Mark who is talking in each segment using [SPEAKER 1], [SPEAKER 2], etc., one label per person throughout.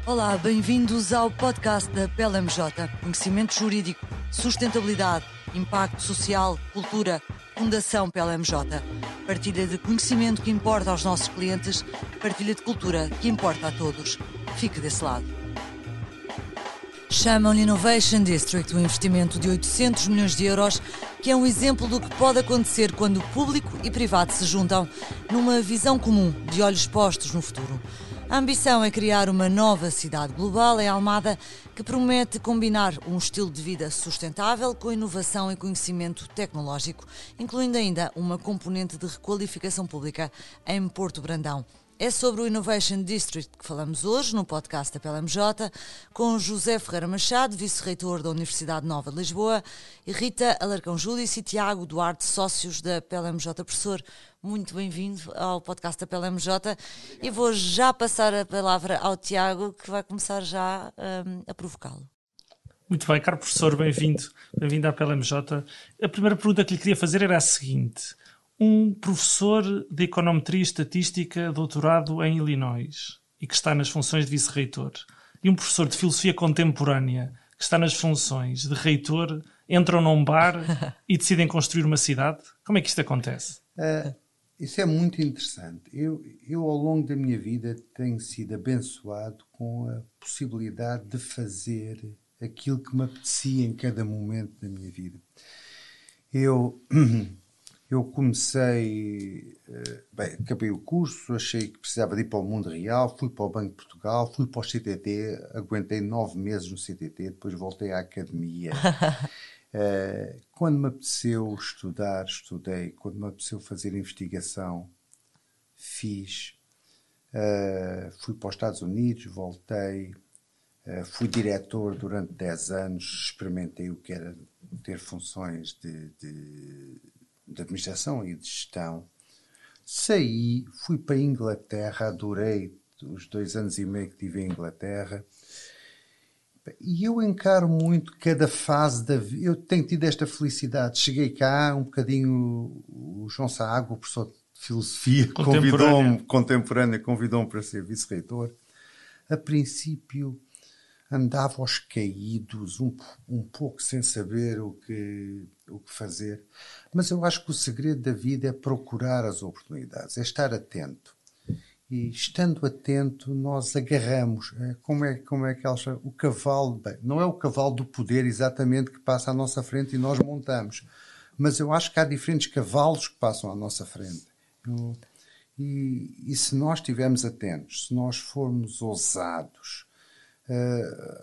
[SPEAKER 1] Olá, bem-vindos ao podcast da PLMJ. Conhecimento jurídico, sustentabilidade, impacto social, cultura, Fundação PLMJ. Partilha de conhecimento que importa aos nossos clientes, partilha de cultura que importa a todos. Fique desse lado. Chamam-lhe Innovation District, um investimento de 800 milhões de euros, que é um exemplo do que pode acontecer quando o público e privado se juntam numa visão comum de olhos postos no futuro. A ambição é criar uma nova cidade global em Almada que promete combinar um estilo de vida sustentável com inovação e conhecimento tecnológico, incluindo ainda uma componente de requalificação pública em Porto Brandão. É sobre o Innovation District que falamos hoje no podcast da PLMJ, com José Ferreira Machado, vice-reitor da Universidade Nova de Lisboa, e Rita Alarcão Júdice e Tiago Duarte, sócios da PLMJ. Professor, muito bem-vindo ao podcast da PLMJ. E vou já passar a palavra ao Tiago, que vai começar já a provocá-lo.
[SPEAKER 2] Muito bem, caro professor, bem-vindo. Bem-vindo à PLMJ. A primeira pergunta que lhe queria fazer era a seguinte. Um professor de Econometria e Estatística doutorado em Illinois e que está nas funções de vice-reitor e um professor de Filosofia Contemporânea que está nas funções de reitor entram num bar e decidem construir uma cidade? Como é que isto acontece?
[SPEAKER 3] Isso é muito interessante. Eu, ao longo da minha vida, tenho sido abençoado com a possibilidade de fazer aquilo que me apetecia em cada momento da minha vida. Eu comecei, acabei o curso, achei que precisava de ir para o mundo real, fui para o Banco de Portugal, fui para o CTT, aguentei 9 meses no CTT, depois voltei à academia. Quando me apeteceu estudar, estudei. Quando me apeteceu fazer investigação, fiz. Fui para os Estados Unidos, voltei. Fui diretor durante 10 anos, experimentei o que era ter funções de administração e de gestão. Saí, fui para a Inglaterra, adorei os 2 anos e meio que tive em Inglaterra. E eu encaro muito cada fase da vida. Eu tenho tido esta felicidade. Cheguei cá, um bocadinho, o João Saago, o professor de filosofia, convidou-me para ser vice-reitor. A princípio, andava aos caídos, um pouco sem saber o que fazer. Mas eu acho que o segredo da vida é procurar as oportunidades, é estar atento. E estando atento, nós agarramos. Como é que eles chamam? O cavalo, não é o cavalo do poder exatamente que passa à nossa frente e nós montamos. Mas eu acho que há diferentes cavalos que passam à nossa frente. E se nós estivermos atentos, se nós formos ousados,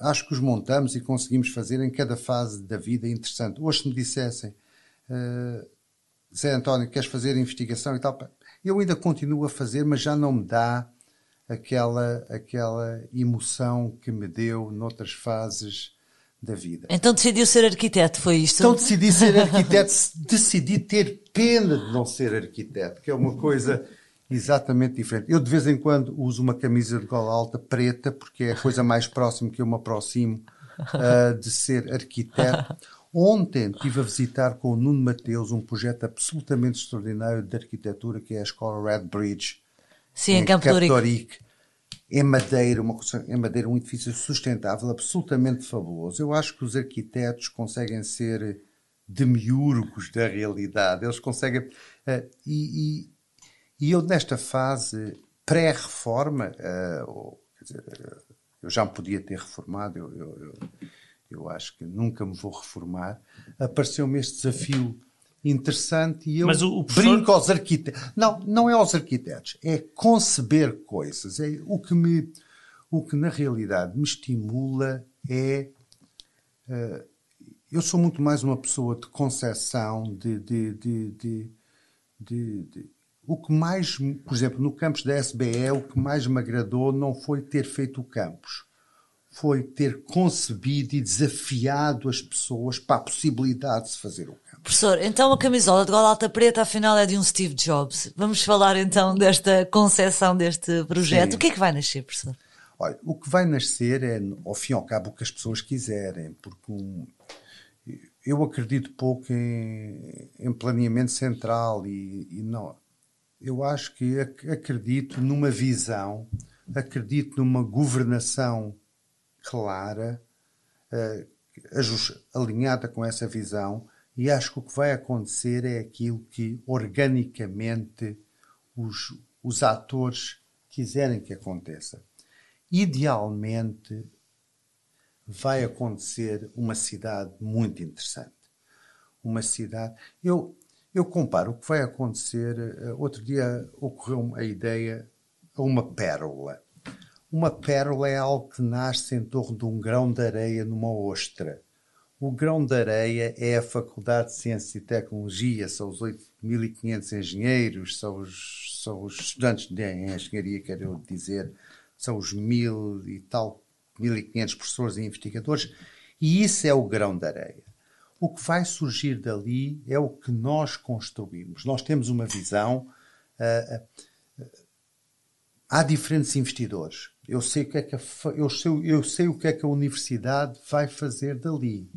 [SPEAKER 3] acho que os montamos e conseguimos fazer em cada fase da vida interessante. Hoje, se me dissessem, Zé António, queres fazer investigação e tal? Eu ainda continuo a fazer, mas já não me dá aquela emoção que me deu noutras fases da vida.
[SPEAKER 1] Então decidiu ser arquiteto, foi isto?
[SPEAKER 3] Então decidi ser arquiteto, decidi ter pena de não ser arquiteto, que é uma coisa exatamente diferente. Eu de vez em quando uso uma camisa de gola alta preta, porque é a coisa mais próxima que eu me aproximo de ser arquiteto. Ontem estive a visitar com o Nuno Mateus um projeto absolutamente extraordinário de arquitetura, que é a Escola Redbridge,
[SPEAKER 1] em Campo de
[SPEAKER 3] Ourique. Em Madeira, um edifício sustentável, absolutamente fabuloso. Eu acho que os arquitetos conseguem ser demiurgos da realidade. Eles conseguem... E eu, nesta fase pré-reforma, quer dizer, eu já me podia ter reformado, eu acho que nunca me vou reformar, apareceu-me este desafio interessante e eu brinco aos arquitetos. Não é aos arquitetos, é conceber coisas. O que na realidade me estimula é... eu sou muito mais uma pessoa de concepção, o que mais, por exemplo, no campus da SBE, o que mais me agradou não foi ter feito o campus. Foi ter concebido e desafiado as pessoas para a possibilidade de se fazer o campus.
[SPEAKER 1] Professor, então a camisola de gola alta preta afinal é de um Steve Jobs. Vamos falar então desta concepção deste projeto. Sim. O que é que vai nascer, professor?
[SPEAKER 3] Olha, o que vai nascer é, ao fim e ao cabo, o que as pessoas quiserem, porque eu acredito pouco em planeamento central e não. Eu acho que acredito numa visão acredito numa governação clara, alinhada com essa visão, e acho que o que vai acontecer é aquilo que organicamente os atores quiserem que aconteça. Idealmente vai acontecer uma cidade muito interessante. Uma cidade... Eu comparo o que vai acontecer... Outro dia ocorreu a ideia a uma pérola. Uma pérola é algo que nasce em torno de um grão de areia numa ostra. O grão de areia é a Faculdade de Ciência e Tecnologia, são os 8.500 engenheiros, são os estudantes de engenharia, quero eu dizer, são os 1.500 professores e investigadores, e isso é o grão de areia. O que vai surgir dali é o que nós construímos. Nós temos uma visão, há diferentes investidores. Eu sei o que é que a universidade vai fazer dali.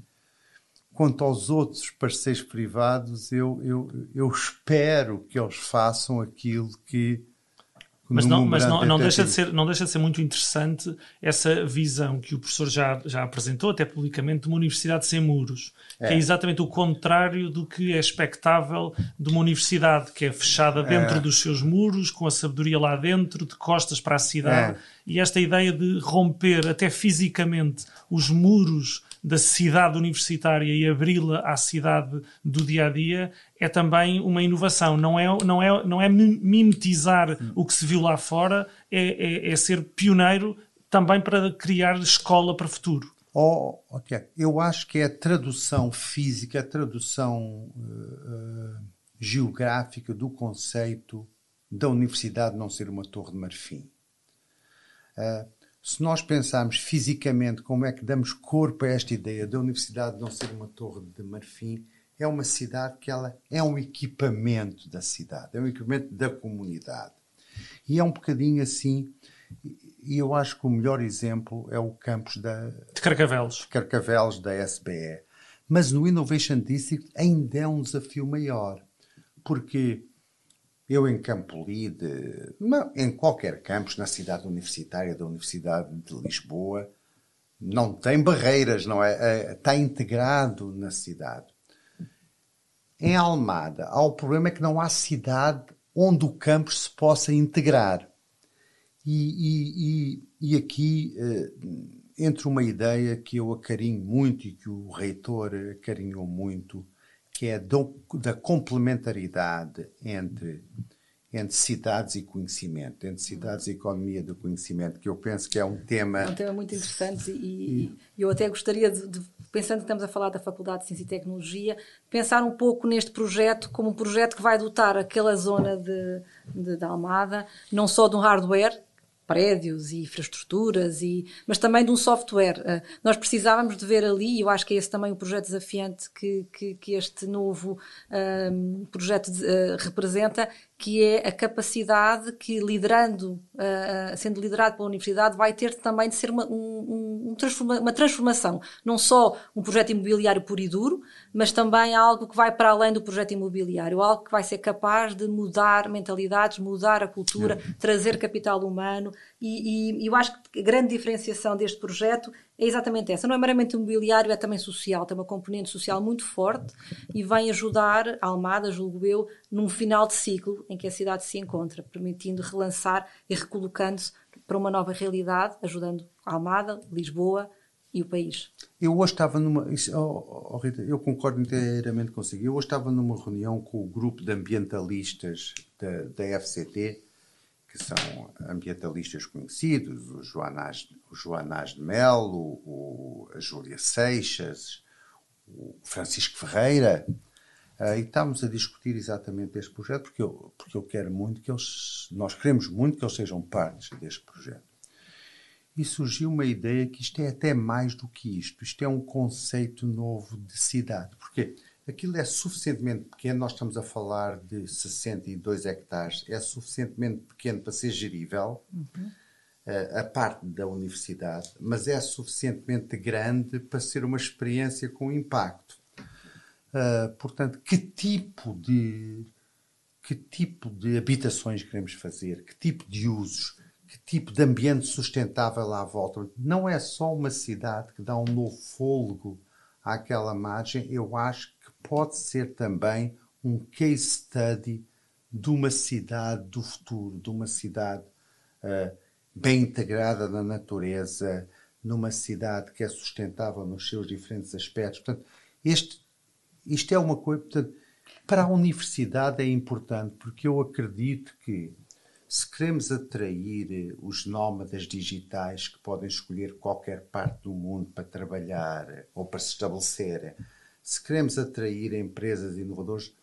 [SPEAKER 3] Quanto aos outros parceiros privados, eu espero que eles façam aquilo que...
[SPEAKER 2] Mas não deixa de ser muito interessante essa visão que o professor já apresentou, até publicamente, de uma universidade sem muros. Que é exatamente o contrário do que é expectável de uma universidade que é fechada dentro dos seus muros, com a sabedoria lá dentro, de costas para a cidade. E esta ideia de romper até fisicamente os muros da cidade universitária e abri-la à cidade do dia-a-dia é também uma inovação. Não é mimetizar o que se viu lá fora, é ser pioneiro também para criar escola para o futuro.
[SPEAKER 3] Tiago, eu acho que é a tradução física, a tradução geográfica do conceito da universidade não ser uma torre de marfim. Se nós pensarmos fisicamente como é que damos corpo a esta ideia da universidade não ser uma torre de marfim, é uma cidade que ela é um equipamento da cidade, é um equipamento da comunidade. E é um bocadinho assim, e eu acho que o melhor exemplo é o campus
[SPEAKER 2] de Carcavelos
[SPEAKER 3] da SBE. Mas no Innovation District ainda é um desafio maior, porque... Eu em Campolide, em qualquer campus, na cidade universitária da Universidade de Lisboa, não tem barreiras, não é? Está integrado na cidade. Em Almada, o problema é que não há cidade onde o campus se possa integrar. E aqui entra uma ideia que eu acarinho muito e que o reitor acarinhou muito, que é da complementaridade entre cidades e conhecimento, entre cidades e economia do conhecimento, que eu penso que é um tema...
[SPEAKER 4] É um tema muito interessante e eu até gostaria pensando que estamos a falar da Faculdade de Ciência e Tecnologia, pensar um pouco neste projeto como um projeto que vai dotar aquela zona de Almada, não só de um hardware, prédios e infraestruturas, mas também de um software. Nós precisávamos de ver ali, e eu acho que é esse também o projeto desafiante que este novo projeto representa, que é a capacidade que, sendo liderado pela Universidade, vai ter também de ser uma transformação. Não só um projeto imobiliário puro e duro, mas também algo que vai para além do projeto imobiliário, algo que vai ser capaz de mudar mentalidades, mudar a cultura, trazer capital humano. E eu acho que a grande diferenciação deste projeto é exatamente essa. Não é meramente imobiliário, é também social. Tem uma componente social muito forte e vem ajudar a Almada, julgo eu, num final de ciclo em que a cidade se encontra, permitindo relançar e recolocando-se para uma nova realidade, ajudando a Almada, Lisboa e o país.
[SPEAKER 3] Eu hoje estava Rita, eu concordo inteiramente consigo. Eu hoje estava numa reunião com o grupo de ambientalistas da FCT, que são ambientalistas conhecidos, o Joanás de Melo, a Júlia Seixas, o Francisco Ferreira, e estávamos a discutir exatamente este projeto, porque eu quero muito nós queremos muito que eles sejam partes deste projeto. E surgiu uma ideia que isto é até mais do que isto. Isto é um conceito novo de cidade. Porque aquilo é suficientemente pequeno, nós estamos a falar de 62 hectares, é suficientemente pequeno para ser gerível, a parte da universidade, mas é suficientemente grande para ser uma experiência com impacto. Portanto, que tipo de habitações queremos fazer, que tipo de usos, que tipo de ambiente sustentável à volta. Não é só uma cidade que dá um novo fôlego àquela margem, eu acho que pode ser também um case study de uma cidade do futuro, de uma cidade bem integrada na natureza, numa cidade que é sustentável nos seus diferentes aspectos. Portanto, isto é uma coisa... Portanto, para a universidade é importante, porque eu acredito que se queremos atrair os nómadas digitais que podem escolher qualquer parte do mundo para trabalhar ou para se estabelecer, se queremos atrair empresas inovadoras,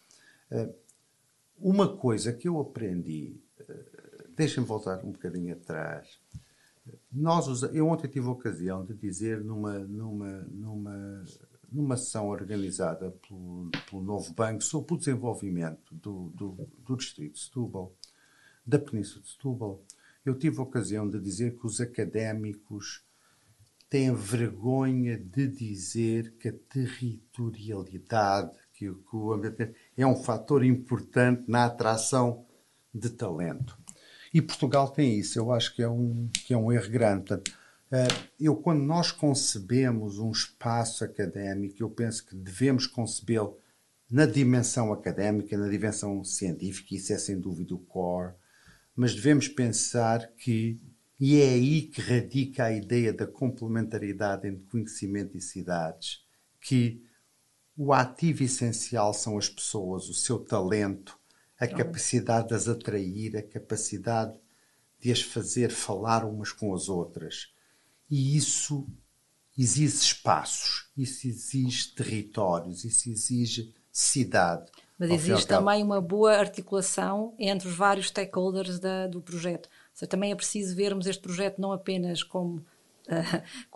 [SPEAKER 3] uma coisa que eu aprendi, deixem-me voltar um bocadinho atrás. Eu ontem tive a ocasião de dizer numa sessão organizada pelo Novo Banco sobre o desenvolvimento do distrito de Setúbal, da Península de Setúbal, eu tive a ocasião de dizer que os académicos têm vergonha de dizer que a territorialidade, que o ambiente é um fator importante na atração de talento. E Portugal tem isso, eu acho que é um erro grande. Portanto, quando nós concebemos um espaço académico, eu penso que devemos concebê-lo na dimensão académica, na dimensão científica, isso é sem dúvida o core, mas devemos pensar que, e é aí que radica a ideia da complementaridade entre conhecimento e cidades, que o ativo essencial são as pessoas, o seu talento, a capacidade de as atrair, a capacidade de as fazer falar umas com as outras. E isso exige espaços, isso exige territórios, isso exige cidade.
[SPEAKER 4] Mas existe também uma boa articulação entre os vários stakeholders do projeto. Ou seja, também é preciso vermos este projeto não apenas como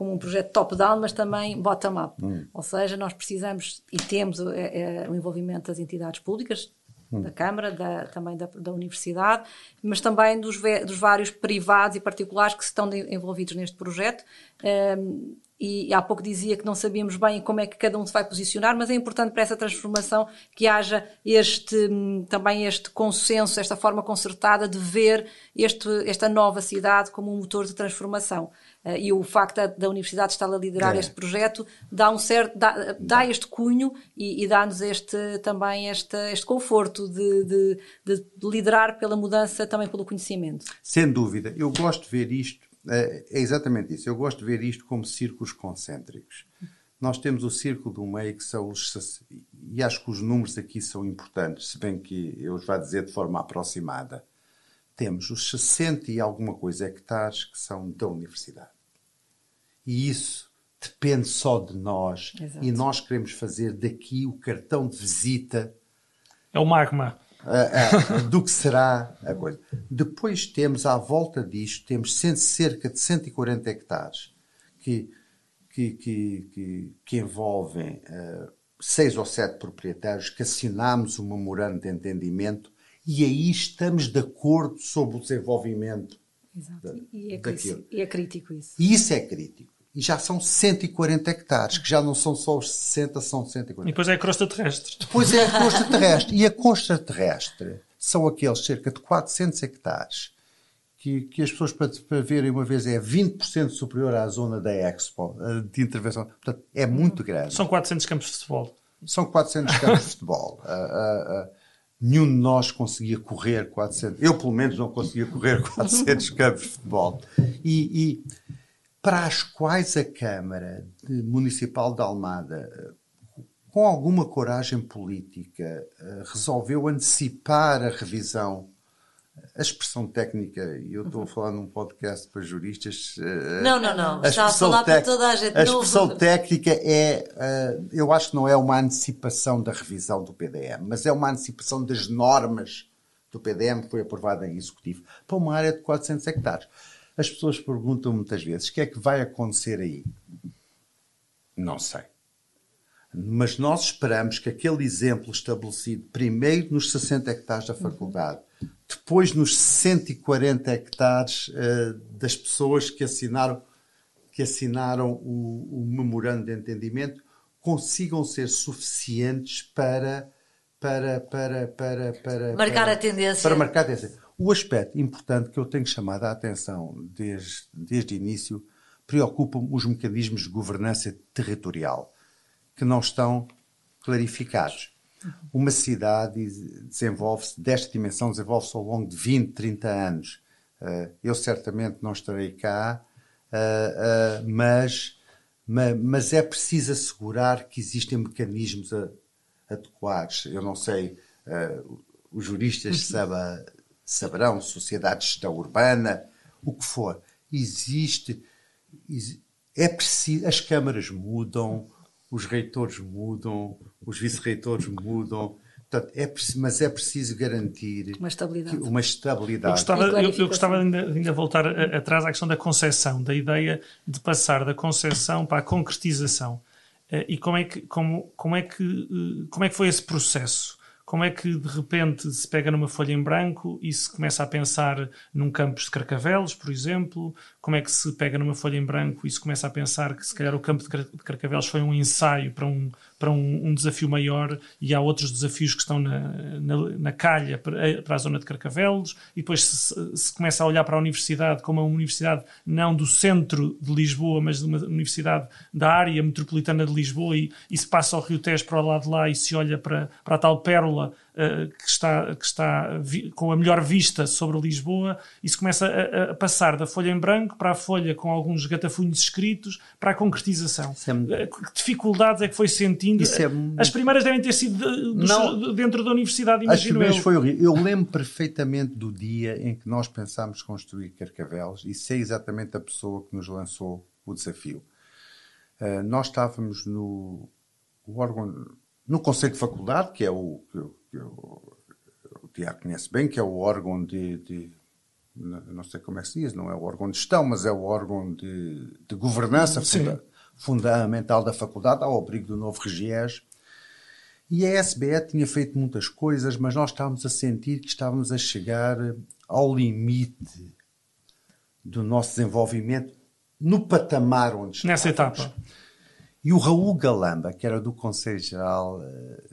[SPEAKER 4] um projeto top-down, mas também bottom-up. Ou seja, nós precisamos e temos o envolvimento das entidades públicas, da Câmara, também da Universidade, mas também dos vários privados e particulares que estão envolvidos neste projeto. E há pouco dizia que não sabíamos bem como é que cada um se vai posicionar, mas é importante para essa transformação que haja também este consenso, esta forma concertada de ver esta nova cidade como um motor de transformação. E o facto da Universidade estar a liderar este projeto dá este cunho e dá-nos também este conforto de liderar pela mudança, também pelo conhecimento.
[SPEAKER 3] Sem dúvida. Eu gosto de ver isto. É exatamente isso. Eu gosto de ver isto como círculos concêntricos. Nós temos o círculo do meio, que são e acho que os números aqui são importantes, se bem que eu os vou dizer de forma aproximada. Temos os 60 e alguma coisa hectares que são da universidade. E isso depende só de nós. Exato. E nós queremos fazer daqui o cartão de visita.
[SPEAKER 2] É o magma.
[SPEAKER 3] Do que será a coisa. Depois temos, à volta disto, temos cerca de 140 hectares que envolvem 6 ou 7 proprietários que assinámos um memorando de entendimento e aí estamos de acordo sobre o desenvolvimento.
[SPEAKER 4] Exato. E é crítico isso.
[SPEAKER 3] E isso é crítico. E já são 140 hectares, que já não são só os 60, são 140.
[SPEAKER 2] E depois é a crosta terrestre.
[SPEAKER 3] Depois é a crosta terrestre. E a crosta terrestre são aqueles cerca de 400 hectares que as pessoas, para verem uma vez, é 20% superior à zona da Expo, de intervenção. Portanto, é muito grande.
[SPEAKER 2] São 400 campos de futebol.
[SPEAKER 3] São 400 campos de futebol. Nenhum de nós conseguia correr 400. Eu, pelo menos, não conseguia correr 400 campos de futebol. E para as quais a Câmara Municipal de Almada, com alguma coragem política, resolveu antecipar a revisão. A expressão técnica, e eu estou a falar num podcast para juristas.
[SPEAKER 1] Não. Está a falar para toda a gente.
[SPEAKER 3] A expressão técnica eu acho que não é uma antecipação da revisão do PDM, mas é uma antecipação das normas do PDM que foi aprovada em Executivo para uma área de 400 hectares. As pessoas perguntam muitas vezes, o que é que vai acontecer aí? Não sei. Mas nós esperamos que aquele exemplo estabelecido primeiro nos 60 hectares da faculdade, depois nos 140 hectares das pessoas que assinaram o memorando de entendimento, consigam ser suficientes para
[SPEAKER 1] marcar a tendência.
[SPEAKER 3] Para marcar a tendência. O aspecto importante que eu tenho chamado a atenção desde o início preocupa-me os mecanismos de governança territorial, que não estão clarificados. Uma cidade desenvolve-se, desta dimensão, desenvolve-se ao longo de 20, 30 anos. Eu certamente não estarei cá, mas é preciso assegurar que existem mecanismos adequados. Eu não sei, os juristas saberão, sociedade de gestão urbana, o que for. É preciso, as câmaras mudam, os reitores mudam, os vice-reitores mudam, portanto, mas é preciso garantir
[SPEAKER 4] uma estabilidade.
[SPEAKER 2] Eu gostava de ainda voltar atrás à questão da concepção, da ideia de passar da concepção para a concretização. E como é que foi esse processo? Como é que de repente se pega numa folha em branco e se começa a pensar num campus de Carcavelos, por exemplo? Como é que se pega numa folha em branco e se começa a pensar que se calhar o campo de Carcavelos foi um ensaio para um desafio maior e há outros desafios que estão na calha para a zona de Carcavelos, e depois se começa a olhar para a universidade como uma universidade não do centro de Lisboa, mas de uma universidade da área metropolitana de Lisboa, e se passa ao Rio Tejo para o lado de lá e se olha para a tal pérola que está com a melhor vista sobre Lisboa, e se começa a passar da folha em branco para a folha com alguns gatafunhos escritos para a concretização. Que dificuldades é que foi sentindo? As primeiras devem ter sido dentro da universidade, imagino eu.
[SPEAKER 3] Foi horrível. Eu lembro perfeitamente do dia em que nós pensámos construir Carcavelos, e sei exatamente a pessoa que nos lançou o desafio. Nós estávamos no Conselho de Faculdade, que é o Tiago conhece bem, que é o órgão não sei como é que se diz, não é o órgão de gestão, mas é o órgão de governança fundamental da faculdade, ao abrigo do novo Regiés. E a SBE tinha feito muitas coisas, mas nós estávamos a sentir que estávamos a chegar ao limite do nosso desenvolvimento no patamar onde estávamos.
[SPEAKER 2] Nessa etapa.
[SPEAKER 3] E o Raul Galamba, que era do Conselho Geral,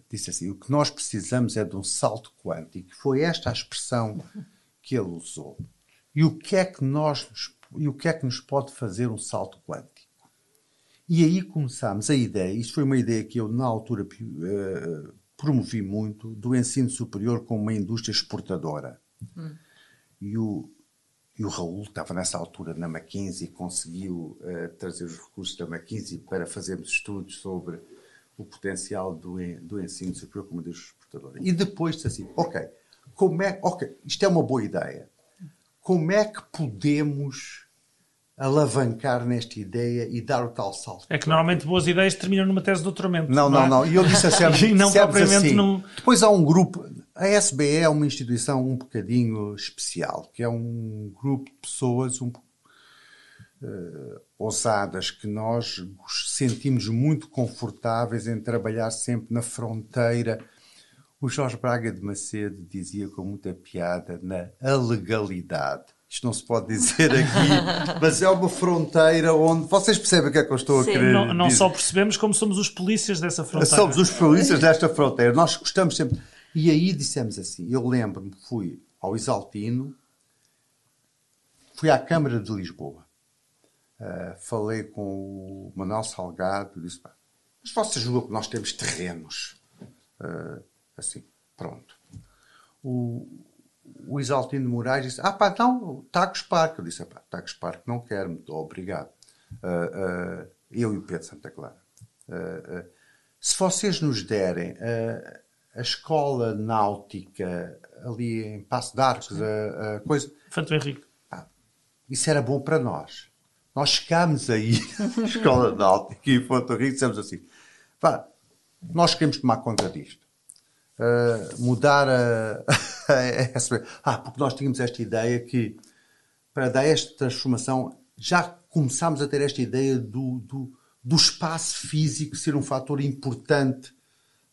[SPEAKER 3] disse assim: o que nós precisamos é de um salto quântico. Foi esta a expressão que ele usou. E o que é que nos pode fazer um salto quântico? E aí começámos a ideia, isto foi uma ideia que eu na altura promovi muito, do ensino superior como uma indústria exportadora. E o Raul estava nessa altura na McKinsey e conseguiu trazer os recursos da McKinsey para fazermos estudos sobre o potencial do ensino superior como indústria exportadora. E depois disse assim, ok, isto é uma boa ideia. Como é que podemos alavancar nesta ideia e dar o tal salto?
[SPEAKER 2] É que normalmente boas ideias terminam numa tese de doutoramento.
[SPEAKER 3] Não. E eu disse assim,
[SPEAKER 2] não propriamente
[SPEAKER 3] assim. Depois há um grupo. A SBE é uma instituição um bocadinho especial, que é um grupo de pessoas ousadas, que nós sentimos muito confortáveis em trabalhar sempre na fronteira. O Jorge Braga de Macedo dizia com muita piada na legalidade. Isto não se pode dizer aqui, mas é uma fronteira onde... Vocês percebem o que é que eu estou a querer dizer?
[SPEAKER 2] Não só percebemos, como somos os polícias dessa fronteira.
[SPEAKER 3] Somos os polícias desta fronteira. Nós gostamos sempre... E aí dissemos assim, eu lembro-me, fui ao Isaltino, fui à Câmara de Lisboa, falei com o Manuel Salgado, disse, mas vocês julgam que nós temos terrenos? Assim, pronto. O Isaltino de Moraes disse, não, Tagus Parque. Eu disse, Tagus Parque não quero, muito obrigado. Eu e o Pedro Santa Clara. Se vocês nos derem a escola náutica ali em Passo de Arcos, a coisa...
[SPEAKER 2] Fanto Henrique.
[SPEAKER 3] Isso era bom para nós. Nós chegámos aí à escola náutica e em Fanto Henrique dissemos assim, nós queremos tomar conta disto. Mudar porque nós tínhamos esta ideia que para dar esta transformação já começámos a ter esta ideia do espaço físico ser um fator importante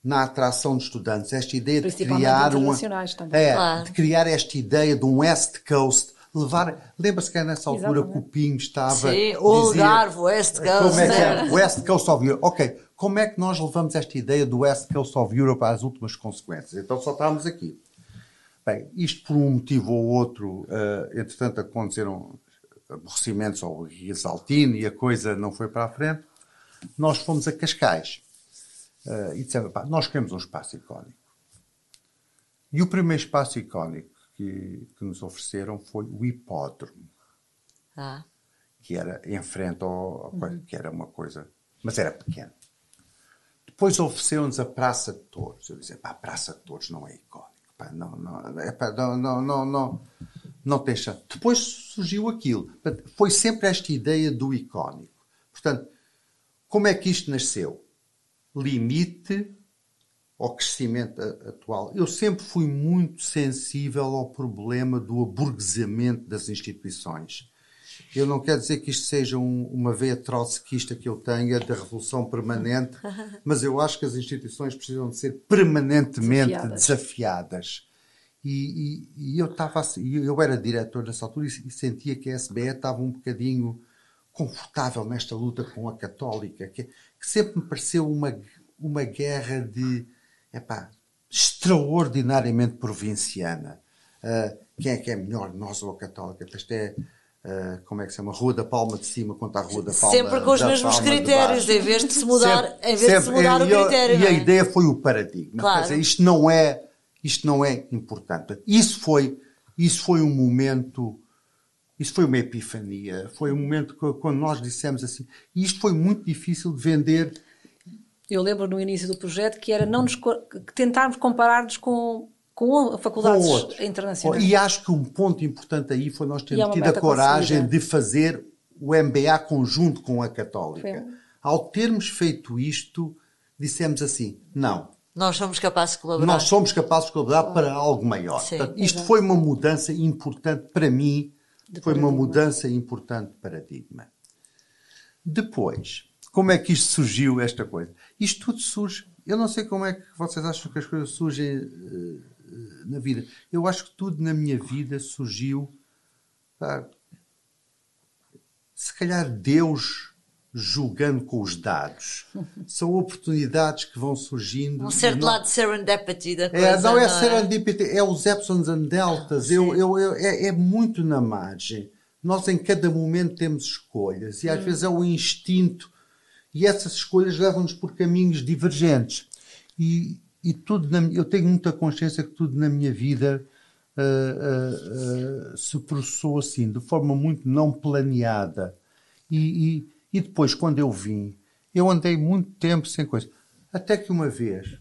[SPEAKER 3] na atração de estudantes, esta ideia de criar
[SPEAKER 4] internacionais também.
[SPEAKER 3] De criar esta ideia de um West Coast levar... Lembra-se que nessa altura que o Pinho estava...
[SPEAKER 1] Sim, o Algarve, West Coast.
[SPEAKER 3] Como é que é? West Coast of Europe. Ok, como é que nós levamos esta ideia do West Coast of Europe às últimas consequências? Então só estamos aqui. Bem, isto por um motivo ou outro, entretanto aconteceram aborrecimentos ao Riasaltino e a coisa não foi para a frente. Nós fomos a Cascais e dissemos, pá, nós queremos um espaço icónico. E o primeiro espaço icónico que nos ofereceram foi o hipódromo. Que era em frente ao... que era uma coisa... Mas era pequeno. Depois ofereceram-nos a Praça de Touros. Eu disse, pá, a Praça de Touros não é icónico. Pá, não tem chance. Depois surgiu aquilo. Foi sempre esta ideia do icónico. Portanto, como é que isto nasceu? Limite ao crescimento atual. Eu sempre fui muito sensível ao problema do aburguesamento das instituições. Eu não quero dizer que isto seja uma veia trotskista que eu tenha da revolução permanente, mas eu acho que as instituições precisam de ser permanentemente desafiadas. E eu estava assim, eu era diretor nessa altura e sentia que a SBE estava um bocadinho confortável nesta luta com a Católica, que sempre me pareceu uma guerra de extraordinariamente provinciana. Quem é que é melhor, nós ou a Católica? Isto é, como é que se chama? Rua da Palma de Cima contra a Rua da Palma
[SPEAKER 1] sempre com os mesmos critérios, em vez de se mudar, o critério.
[SPEAKER 3] E a ideia foi o paradigma.
[SPEAKER 1] Claro.
[SPEAKER 3] Quer dizer, isto não é importante. Isso foi um momento, isso foi uma epifania. Foi um momento quando nós dissemos assim, e isto foi muito difícil de vender.
[SPEAKER 4] Eu lembro no início do projeto que era que tentarmos comparar-nos com faculdades internacionais.
[SPEAKER 3] E acho que um ponto importante aí foi nós termos tido a coragem de fazer o MBA conjunto com a Católica. Ao termos feito isto, dissemos assim, não.
[SPEAKER 1] Nós somos capazes de colaborar.
[SPEAKER 3] Nós somos capazes de colaborar para algo maior. Portanto, isto foi uma mudança importante para mim, foi uma mudança importante de paradigma. Depois, como é que isto surgiu, esta coisa? Isto tudo surge... Eu não sei como é que vocês acham que as coisas surgem na vida. Eu acho que tudo na minha vida surgiu... se calhar Deus julgando com os dados. São oportunidades que vão surgindo.
[SPEAKER 1] Um certo lado de serendipity da coisa.
[SPEAKER 3] Não é serendipity, é os epsilons and deltas. É muito na margem. Nós em cada momento temos escolhas e às vezes é o instinto e essas escolhas levam-nos por caminhos divergentes. E tudo eu tenho muita consciência que tudo na minha vida se processou assim, de forma muito não planeada. E depois, quando eu vim, eu andei muito tempo sem coisa. Até que uma vez,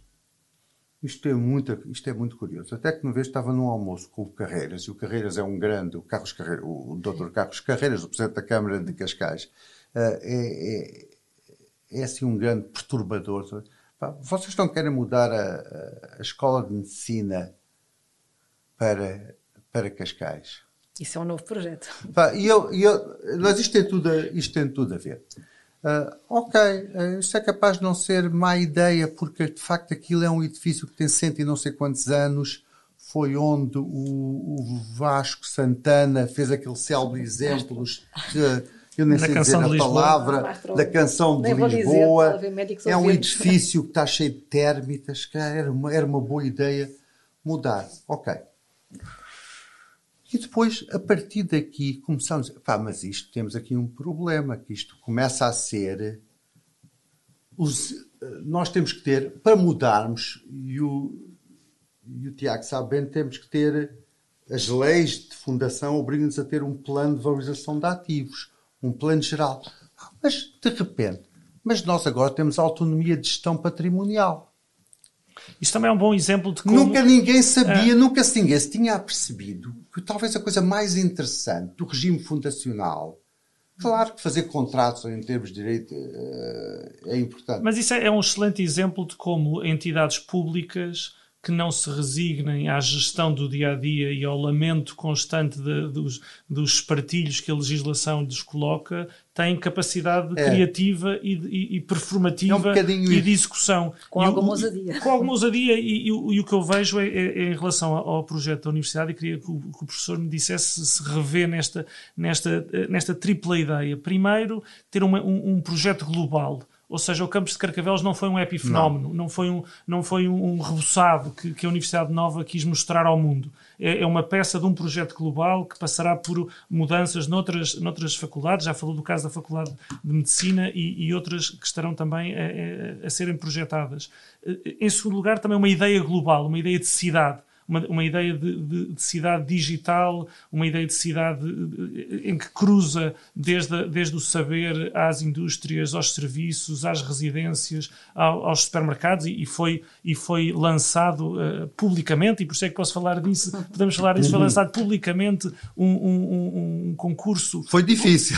[SPEAKER 3] isto é muito curioso, até que uma vez estava num almoço com o Carreiras, e o Carreiras é um grande, o Dr. Carlos Carreiras, o Presidente da Câmara de Cascais, é assim um grande perturbador. Vocês não querem mudar a escola de medicina para Cascais?
[SPEAKER 4] Isso é um novo projeto.
[SPEAKER 3] Mas isto tem tudo a ver. Isto é capaz de não ser má ideia, porque de facto aquilo é um edifício que tem 100 e não sei quantos anos. Foi onde o Vasco Santana fez aquele célebre exemplo, eu nem sei dizer a palavra, da canção de Lisboa. É um edifício que está cheio de térmitas, que era uma boa ideia mudar. Ok. E depois, a partir daqui, começamos... mas isto, temos aqui um problema, que isto começa a ser... nós temos que ter, para mudarmos, e o Tiago sabe bem, temos que ter... As leis de fundação obrigam-nos a ter um plano de valorização de ativos, um plano geral. Mas, de repente, nós agora temos autonomia de gestão patrimonial.
[SPEAKER 2] Isto também é um bom exemplo de como...
[SPEAKER 3] Nunca ninguém sabia, nunca ninguém se tinha apercebido que talvez a coisa mais interessante do regime fundacional, claro que fazer contratos em termos de direito é importante.
[SPEAKER 2] Mas isso é um excelente exemplo de como entidades públicas que não se resignem à gestão do dia-a-dia e ao lamento constante dos espartilhos que a legislação lhes coloca, têm capacidade criativa e performativa e de execução.
[SPEAKER 4] Com alguma ousadia.
[SPEAKER 2] Com alguma ousadia, e o que eu vejo é em relação ao projeto da Universidade, e queria que o professor me dissesse se revê nesta tripla ideia. Primeiro, ter um projeto global. Ou seja, o campus de Carcavelos não foi um epifenómeno, não foi um reboçado que a Universidade Nova quis mostrar ao mundo. É uma peça de um projeto global que passará por mudanças noutras faculdades. Já falou do caso da Faculdade de Medicina e outras que estarão também a serem projetadas. Em segundo lugar, também uma ideia global, uma ideia de cidade. Uma ideia de cidade digital, uma ideia de cidade em que cruza desde o saber às indústrias, aos serviços, às residências, aos supermercados, e foi lançado publicamente, e por isso é que posso falar disso, podemos falar disso, foi lançado publicamente um concurso.
[SPEAKER 3] Foi difícil.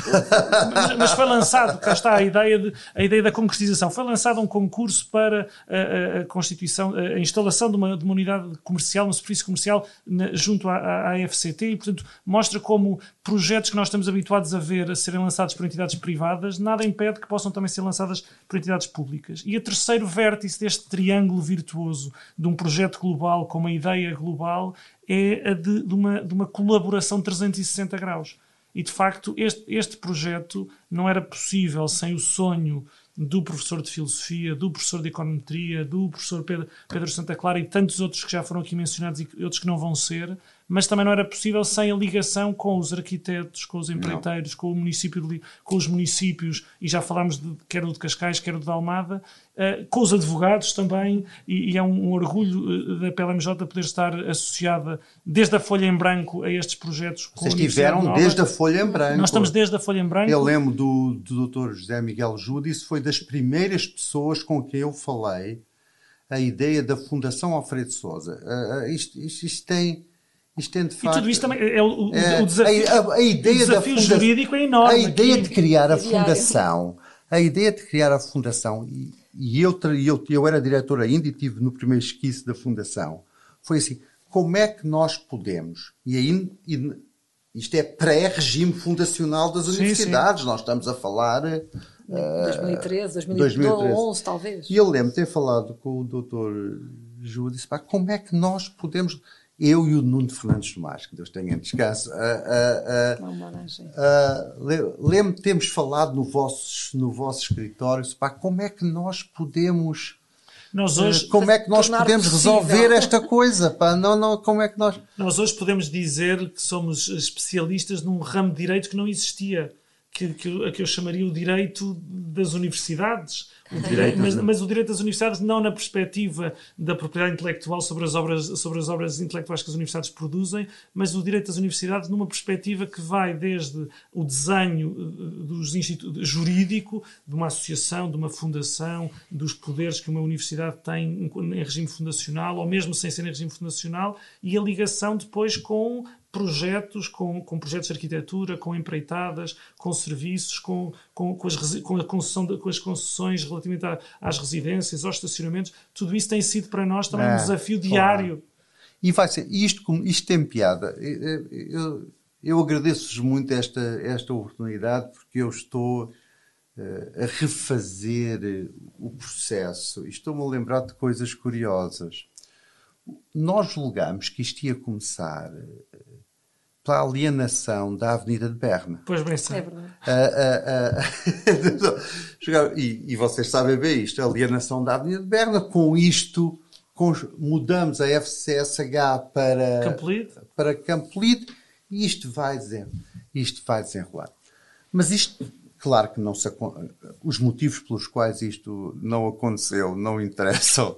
[SPEAKER 2] Mas foi lançado, cá está a ideia da concretização, foi lançado um concurso para a constituição, a instalação de uma unidade comercial, uma superfície comercial junto à FCT, e portanto mostra como projetos que nós estamos habituados a ver a serem lançados por entidades privadas, nada impede que possam também ser lançadas por entidades públicas. E o terceiro vértice deste triângulo virtuoso de um projeto global com uma ideia global é a de uma colaboração 360 graus. E de facto este projeto não era possível sem o sonho do professor de Filosofia, do professor de Econometria, do professor Pedro Santa Clara e tantos outros que já foram aqui mencionados e outros que não vão ser, mas também não era possível sem a ligação com os arquitetos, com os empreiteiros, com os municípios, e já falámos quer do de Cascais, quer do de Almada, com os advogados também, e é um orgulho da PLMJ poder estar associada desde a folha em branco a estes projetos.
[SPEAKER 3] Vocês estiveram desde a folha em branco.
[SPEAKER 2] Nós estamos desde a folha em branco.
[SPEAKER 3] Eu lembro do Dr. José Miguel Júdice, foi das primeiras pessoas com quem eu falei a ideia da Fundação Alfredo Sousa. Isto tem de facto,
[SPEAKER 2] e tudo isto também é o desafio,
[SPEAKER 3] a ideia
[SPEAKER 2] o desafio jurídico é enorme.
[SPEAKER 3] A ideia de criar a fundação, e eu era diretor ainda e estive no primeiro esquiço da fundação, foi assim, como é que nós podemos, isto é pré-regime fundacional das universidades, sim. Nós estamos a falar...
[SPEAKER 4] 2013, 2011 talvez.
[SPEAKER 3] E eu lembro de ter falado com o Dr. Ju, disse, como é que nós podemos... Eu e o Nuno Fernandes Tomás, que Deus tenha em descanso, lembro de termos falado no vosso escritório, como é que nós podemos... como é que nós podemos resolver esta coisa? Como é que nós...
[SPEAKER 2] Nós hoje podemos dizer que somos especialistas num ramo de direito que não existia, que eu chamaria o direito das universidades. Mas o direito das universidades não na perspectiva da propriedade intelectual sobre as obras intelectuais que as universidades produzem, mas o direito das universidades numa perspectiva que vai desde o desenho dos jurídico, de uma associação, de uma fundação, dos poderes que uma universidade tem em regime fundacional, ou mesmo sem ser em regime fundacional, e a ligação depois com projetos, com projetos de arquitetura, com empreitadas, com serviços, com as concessões relativamente às residências, aos estacionamentos. Tudo isso tem sido para nós também um desafio diário.
[SPEAKER 3] E vai ser, isto tem piada. Eu agradeço-vos muito esta oportunidade, porque eu estou a refazer o processo e estou-me a lembrar de coisas curiosas. Nós julgámos que isto ia começar pela alienação da Avenida de Berna.
[SPEAKER 2] Pois bem sei.
[SPEAKER 4] É verdade.
[SPEAKER 3] E vocês sabem bem isto, a alienação da Avenida de Berna. Com isto, mudamos a FCSH para Campolide, e isto vai desenrolar. Mas isto, claro que os motivos pelos quais isto não aconteceu não interessam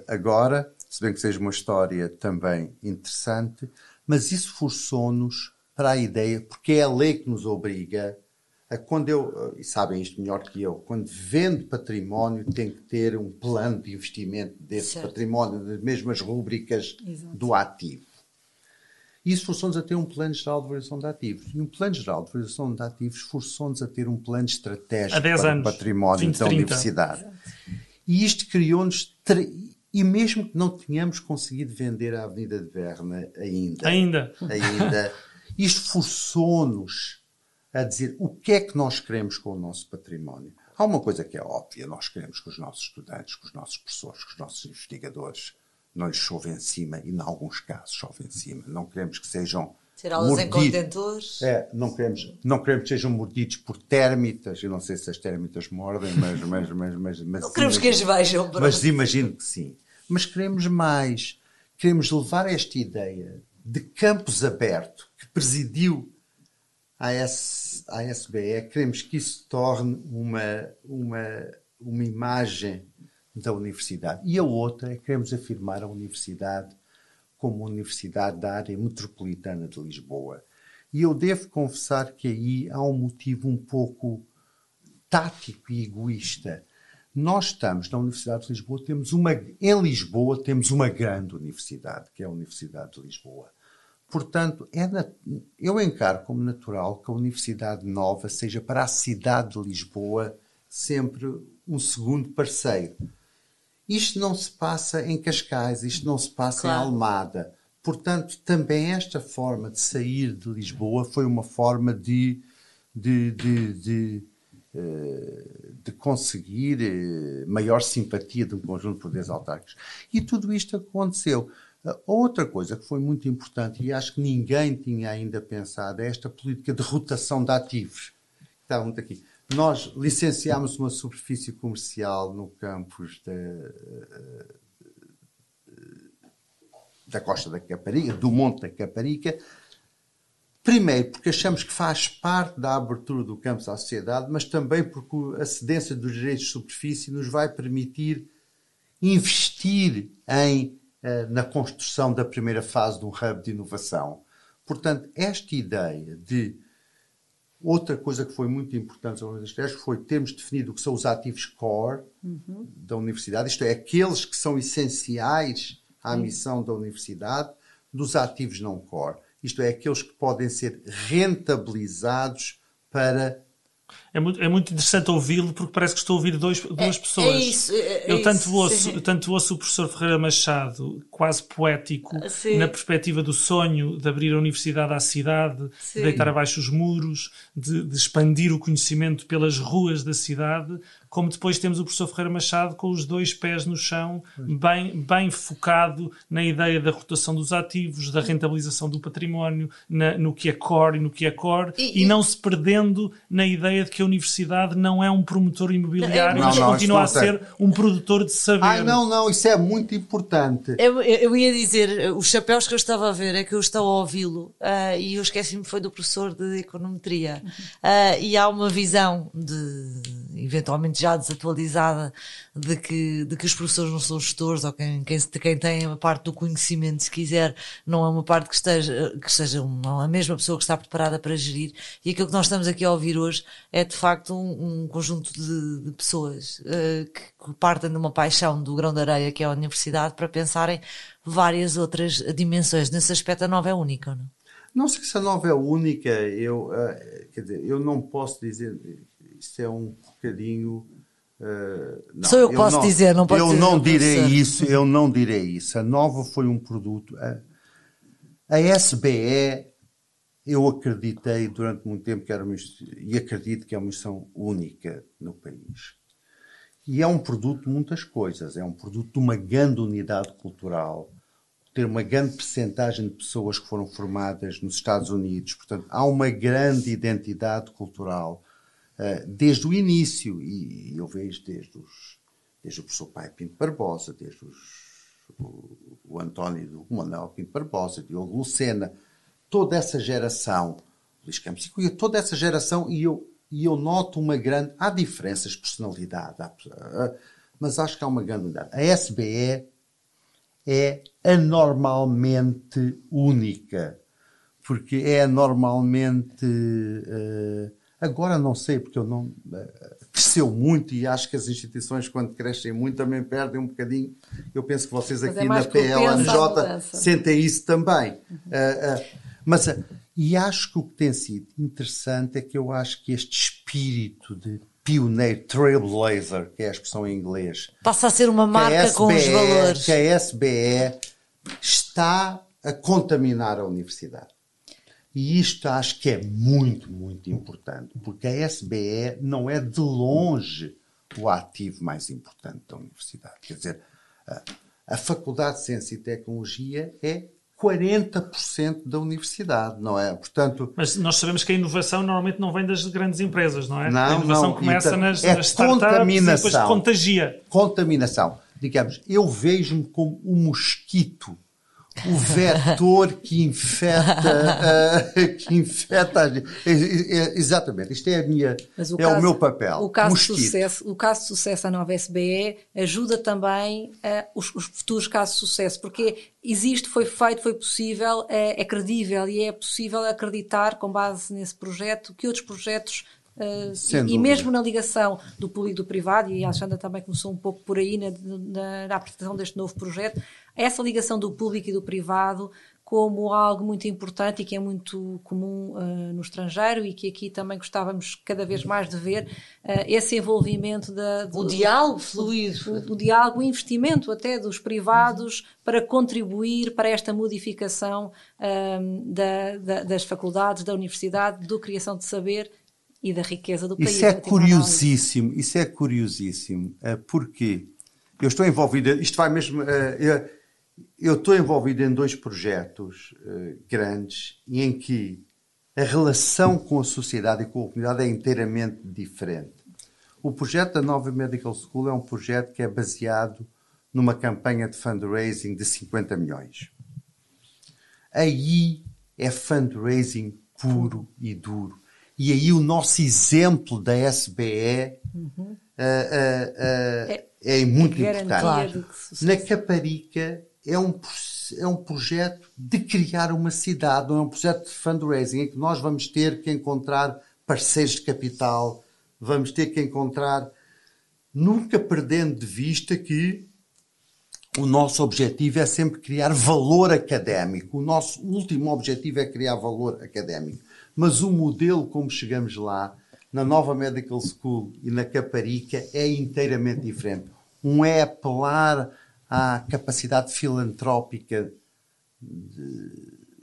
[SPEAKER 3] agora, se bem que seja uma história também interessante, mas isso forçou-nos para a ideia, porque é a lei que nos obriga a, e sabem isto melhor que eu, quando vendo património tem que ter um plano de investimento desse património, das mesmas rúbricas do ativo. Isso forçou-nos a ter um plano geral de valorização de ativos. E um plano geral de valorização de ativos forçou-nos a ter um plano estratégico para o património da universidade. E isto criou-nos... E mesmo que não tenhamos conseguido vender a Avenida de Berna ainda, isto forçou-nos a dizer o que é que nós queremos com o nosso património. Há uma coisa que é óbvia, nós queremos que os nossos estudantes, que os nossos professores, que os nossos investigadores não lhes chove em cima, e em alguns casos chove em cima. Não queremos que sejam
[SPEAKER 1] ter aulas em contentores.
[SPEAKER 3] Não queremos que sejam mordidos por térmitas. Eu não sei se as térmitas mordem, mas
[SPEAKER 1] não queremos que as vejam.
[SPEAKER 3] Mas imagino que sim. Mas queremos mais. Queremos levar esta ideia de campus aberto que presidiu a ASBE. Queremos que isso torne uma imagem da universidade. E a outra é que queremos afirmar a universidade como uma universidade da área metropolitana de Lisboa. E eu devo confessar que aí há um motivo um pouco tático e egoísta. Nós estamos na Universidade de Lisboa, em Lisboa temos uma grande universidade, que é a Universidade de Lisboa. Portanto, eu encaro como natural que a Universidade Nova seja para a cidade de Lisboa sempre um segundo parceiro. Isto não se passa em Cascais, isto não se passa em Almada. Portanto, também esta forma de sair de Lisboa foi uma forma de conseguir maior simpatia de um conjunto de poderes autárquicos. E tudo isto aconteceu. Outra coisa que foi muito importante, e acho que ninguém tinha ainda pensado, é esta política de rotação de ativos. Está muito aqui. Nós licenciámos uma superfície comercial no campus da Costa da Caparica, do Monte da Caparica, primeiro porque achamos que faz parte da abertura do campus à sociedade, mas também porque a cedência dos direitos de superfície nos vai permitir investir na construção da primeira fase de um hub de inovação. Portanto, esta ideia de... Outra coisa que foi muito importante foi termos definido o que são os ativos core da universidade, isto é, aqueles que são essenciais à missão da universidade, dos ativos não core. Isto é, aqueles que podem ser rentabilizados para...
[SPEAKER 2] É muito interessante ouvi-lo, porque parece que estou a ouvir duas pessoas.
[SPEAKER 1] É isso.
[SPEAKER 2] Eu tanto ouço o professor Ferreira Machado, quase poético, na perspectiva do sonho de abrir a universidade à cidade, de deitar abaixo os muros, de expandir o conhecimento pelas ruas da cidade, como depois temos o professor Ferreira Machado com os dois pés no chão, bem focado na ideia da rotação dos ativos, da rentabilização do património, no que é core e no que é core, e não se perdendo na ideia de que a universidade não é um promotor imobiliário, mas continua a ser um produtor de saber.
[SPEAKER 3] Não, isso é muito importante.
[SPEAKER 1] Eu ia dizer, os chapéus que eu estava a ver é que eu estou a ouvi-lo e eu esqueci-me foi do professor de econometria. E há uma visão eventualmente já desatualizada de que os professores não são gestores, ou quem tem a parte do conhecimento, se quiser, não é uma parte que esteja a mesma pessoa que está preparada para gerir. E aquilo que nós estamos aqui a ouvir hoje é de facto um conjunto de pessoas que partem de uma paixão do grão de areia que é a universidade para pensarem várias outras dimensões. Nesse aspecto a Nova é única, não?
[SPEAKER 3] Não sei se a Nova é única, eu não posso dizer, isso é um bocadinho... não,
[SPEAKER 1] sou eu que posso dizer, não pode dizer.
[SPEAKER 3] Eu não direi isso. A Nova foi um produto... A SBE, eu acreditei durante muito tempo e acredito que é uma instituição única no país. E é um produto de muitas coisas. É um produto de uma grande unidade cultural, ter uma grande percentagem de pessoas que foram formadas nos Estados Unidos. Portanto, há uma grande identidade cultural desde o início. E eu vejo desde o professor Pai Pinto Barbosa, desde o António do Manuel Pinto Barbosa, Diogo Lucena, toda essa geração, Luís Campos e Cunha, toda essa geração, e eu noto uma grande... Há diferenças de personalidade, mas acho que há uma grande unidade. A SBE é anormalmente única, porque é anormalmente... agora não sei, porque eu não... cresceu muito e acho que as instituições, quando crescem muito, também perdem um bocadinho. Eu penso que vocês aqui na PLMJ sentem isso também. E acho que o que tem sido interessante é que eu acho que este espírito de pioneiro, trailblazer, que é a expressão em inglês.
[SPEAKER 1] Passa a ser uma marca com os valores.
[SPEAKER 3] Que a SBE está a contaminar a universidade. E isto acho que é muito, muito importante, porque a SBE não é de longe o ativo mais importante da universidade. Quer dizer, a Faculdade de Ciência e Tecnologia é 40% da universidade, não é? Portanto,
[SPEAKER 2] mas nós sabemos que a inovação normalmente não vem das grandes empresas, não é?
[SPEAKER 3] Não,
[SPEAKER 2] a inovação
[SPEAKER 3] não.
[SPEAKER 2] começa nas startups
[SPEAKER 3] contaminação.
[SPEAKER 2] e depois contagia.
[SPEAKER 3] Contaminação. Digamos, eu vejo-me como um mosquito, o vetor que infecta, exatamente, isto é o meu papel.
[SPEAKER 4] O caso de sucesso à nova SBE ajuda também os futuros casos de sucesso, porque existe, foi feito, foi possível, é credível e é possível acreditar, com base nesse projeto, que outros projetos e mesmo na ligação do público e do privado, e a Alexandra também começou um pouco por aí na apresentação deste novo projeto, essa ligação do público e do privado como algo muito importante e que é muito comum no estrangeiro e que aqui também gostávamos cada vez mais de ver esse envolvimento
[SPEAKER 1] o diálogo fluido,
[SPEAKER 4] o diálogo, o investimento até dos privados para contribuir para esta modificação das faculdades, da universidade, da criação de saber e da riqueza do país.
[SPEAKER 3] Isso é curiosíssimo, porque eu estou envolvido, isto vai mesmo, eu estou envolvido em 2 projetos grandes em que a relação com a sociedade e com a comunidade é inteiramente diferente. O projeto da Nova Medical School é um projeto que é baseado numa campanha de fundraising de 50 milhões. Aí é fundraising puro e duro. E aí o nosso exemplo da SBE é muito importante.
[SPEAKER 1] Claro.
[SPEAKER 3] Na Caparica é um projeto de criar uma cidade, não é um projeto de fundraising, em que nós vamos ter que encontrar parceiros de capital, vamos ter que encontrar, nunca perdendo de vista que o nosso objetivo é sempre criar valor académico. O nosso último objetivo é criar valor académico. Mas o modelo como chegamos lá, na Nova Medical School e na Caparica, é inteiramente diferente. Um é apelar à capacidade filantrópica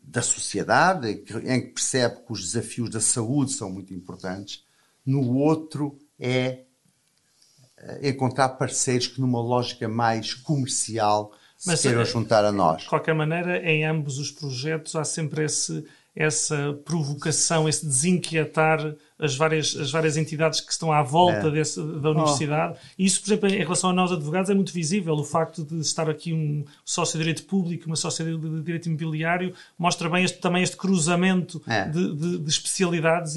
[SPEAKER 3] da sociedade, em que percebe que os desafios da saúde são muito importantes. No outro é encontrar parceiros que, numa lógica mais comercial, se queiram juntar a nós.
[SPEAKER 2] De qualquer maneira, em ambos os projetos há sempre essa provocação, esse desinquietar as várias entidades que estão à volta da universidade. E isso, por exemplo, em relação a nós advogados, é muito visível. O facto de estar aqui um sócio de direito público, uma sócia de direito imobiliário, mostra bem também este cruzamento de especialidades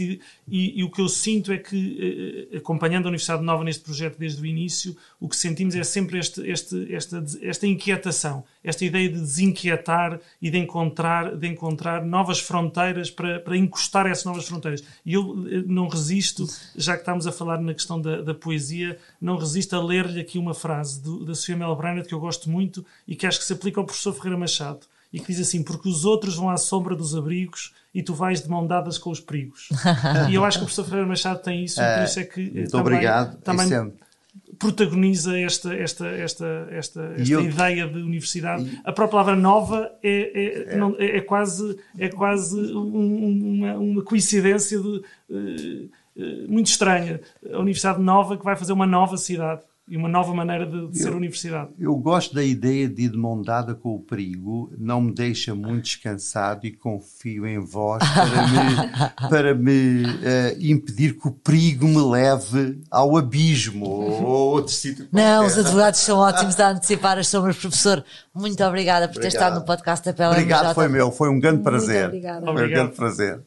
[SPEAKER 2] e o que eu sinto é que, acompanhando a Universidade Nova neste projeto desde o início, o que sentimos é sempre esta inquietação, esta ideia de desinquietar e de encontrar novas fronteiras para encostar essas novas fronteiras. E eu não resisto, já que estamos a falar na questão da poesia, não resisto a ler-lhe aqui uma frase da Sofia Melbrenner que eu gosto muito e que acho que se aplica ao professor Ferreira Machado e que diz assim: porque os outros vão à sombra dos abrigos e tu vais de mão dadas com os perigos. E eu acho que o professor Ferreira Machado tem isso e por isso é que também protagoniza esta ideia de universidade. A própria palavra nova é quase uma coincidência muito estranha. A Universidade Nova que vai fazer uma nova cidade e uma nova maneira de ser universidade.
[SPEAKER 3] Eu gosto da ideia de ir de mão dada com o perigo, não me deixa muito descansado e confio em vós para me impedir que o perigo me leve ao abismo ou outro sítio qualquer.
[SPEAKER 1] Não, os advogados são ótimos a antecipar as sombras. Professor, muito obrigada por ter estado no podcast da PLM.
[SPEAKER 3] Obrigado, foi um grande prazer.
[SPEAKER 4] Muito obrigada.
[SPEAKER 3] Foi um grande prazer.